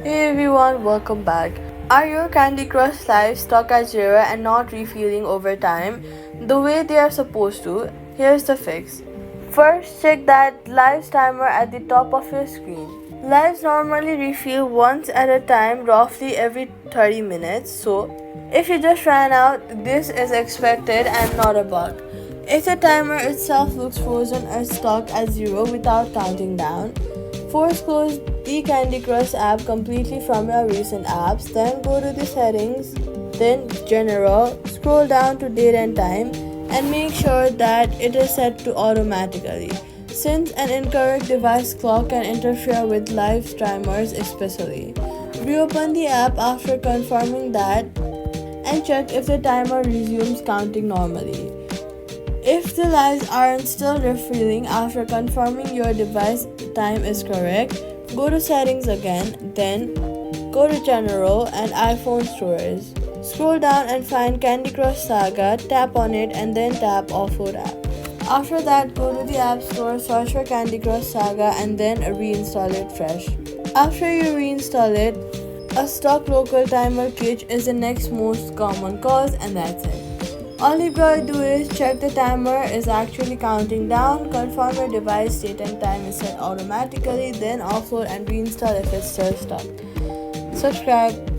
Hey everyone, welcome back. Are your Candy Crush lives stuck at 0 and not refilling over time the way they are supposed to? Here's the fix. First, check that lives timer at the top of your screen. Lives normally refill once at a time, roughly every 30 minutes, so if you just ran out, this is expected and not a bug. If the timer itself looks frozen or stuck at 0 without counting down, force close the Candy Crush app completely from your recent apps, then go to the settings, then general, scroll down to date and time, and make sure that it is set to automatically, since an incorrect device clock can interfere with live timers especially. Reopen the app after confirming that and check if the timer resumes counting normally. If the lives aren't still refilling after confirming your device time is correct, go to settings again, then go to general and iPhone storage. Scroll down and find Candy Crush Saga, tap on it and then tap Offload app. After that, go to the App Store, search for Candy Crush Saga and then reinstall it fresh. After you reinstall it, a stock local timer glitch is the next most common cause, and that's it. All you gotta do is check the timer is actually counting down, confirm your device date and time is set automatically, then offload and reinstall if it's still stuck. Subscribe.